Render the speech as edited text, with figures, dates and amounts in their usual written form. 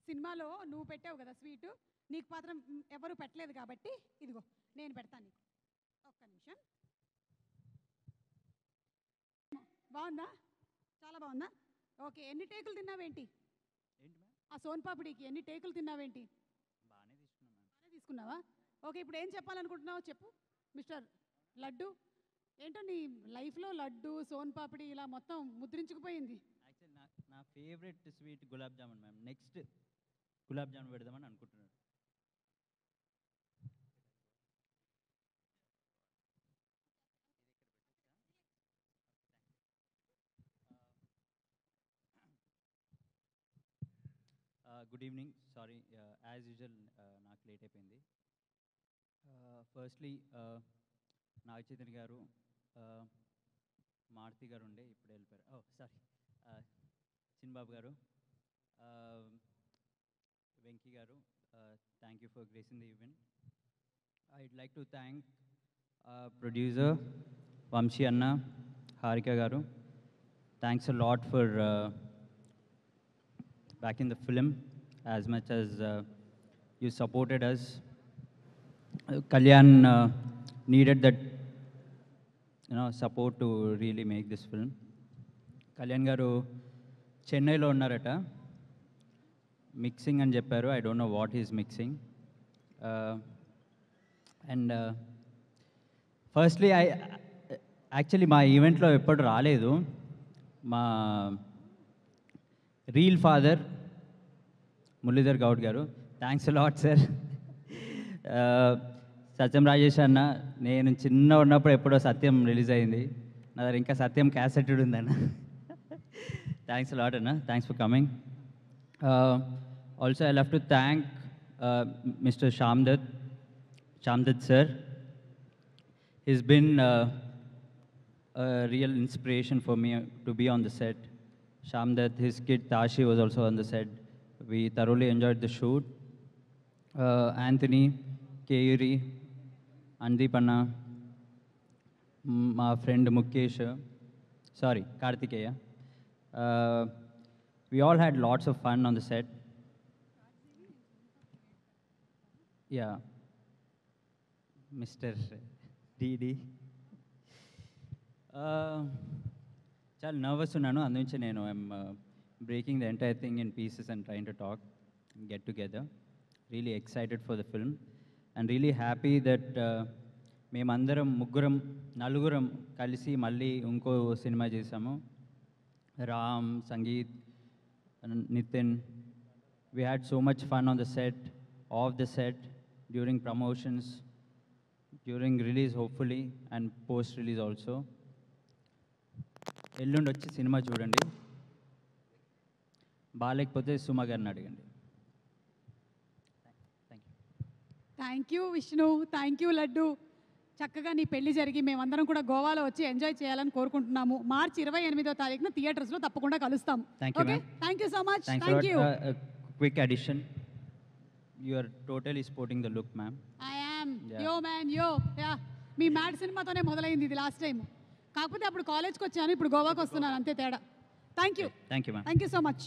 సినిమాలో నువ్వు పెట్టావు కదా స్వీటు, నీకు మాత్రం ఎవరు పెట్టలేదు కాబట్టి ఇదిగో నేను పెడతాను నీకు. ఒక్క నిమిషం. బాగుందా? చాలా బాగుందా? ఓకే, ఎన్ని టేకులు తిన్నావేంటి? ఆ సోన్పాపిడికి ఎన్ని టేకులు తిన్నావేంటి? బాగానే తీసుకున్నావా? ఓకే, ఇప్పుడు ఏం చెప్పాలనుకుంటున్నావు చెప్పు మిస్టర్ లడ్డు. ఏంటో నీ లైఫ్లో లడ్డు సోన్పాపిడి ఇలా మొత్తం ముద్రించుకుపోయింది. యాక్చువల్లీ నా favourite sweet gulab jamun ma'am. Next gulab jamun పెడదామని అనుకుంటున్నాను. Good evening. Sorry, as usual నాకు లేట్ అయిపోయింది. ఫస్ట్లీ నాగ చైతన్య గారు, మారుతి గారు ఉండే ఇప్పుడు వెళ్ళిపోయారు. ఓ sorry, చిన్బాబు garu, Venky garu, thank you for gracing the event. I'd like to thank producer Vamsi anna, Haarika garu. Thanks a lot for backing the film as much as you supported us. Kalyan needed that support to really make this film. Kalyan garu Chennai lo unnarata, mixing అని చెప్పారు. I don't know what he's mixing. And firstly, I actually మా ఈవెంట్లో ఎప్పుడు రాలేదు. మా reel father Muralidhar Goud గారు, thanks lot sir. సత్యం రాజేష్ అన్న, నేను చిన్న ఉన్నప్పుడు ఎప్పుడో సత్యం రిలీజ్ అయింది, నా దగ్గర ఇంకా సత్యం క్యాసెటెడ్ ఉందన్న. థ్యాంక్స్ లాట్ అన్న, thanks for coming. Also I love to thank mister Shyamdatt sir. He's been a real inspiration for me to be on the set. Shamdat, his kid Tashi was also on the set. We thoroughly enjoyed the shoot. Anthony, Kayuri, Andeep Anna, my friend Mukesh, Kartikeya. We all had lots of fun on the set. Yeah. Mr. DD. చాలా nervous ఉన్నాను, అందుకే నేను I'm breaking the entire thing in pieces and trying to talk, get together. Really excited for the film and really happy that మేమందరం నలుగురం కలిసి మళ్ళీ ఇంకో సినిమా చేసాము. Ram, Sangeeth, Nithin, we had so much fun on the set, off the set, during promotions, during release hopefully and post release also. ఎల్లుండి వచ్చి సినిమా చూడండి, బాగాలేకపోతే సుమా గారిని అడగండి. Thank you Vishnu, thank you laddu. చక్కగా నీ పెళ్లి జరిగి మేమందరం కూడా గోవాలో వచ్చి ఎంజాయ్ చేయాలని కోరుకుంటున్నాము. మార్చి 28వ తారీఖున థియేటర్స్లో తప్పకుండా కలుస్తాం. Okay, thank you so much. Thank you. Quick addition, you are totally sporting the look ma'am. I am yo man yo. Yeah, మీ మ్యాడ్ సినిమాతోనే మొదలైంది ఇది లాస్ట్ టైం, కాకపోతే అప్పుడు కాలేజ్కి వచ్చాను, ఇప్పుడు గోవాకి వస్తున్నాను, అంతే తేడా. Thank you. Thank you ma'am. Thank you so much.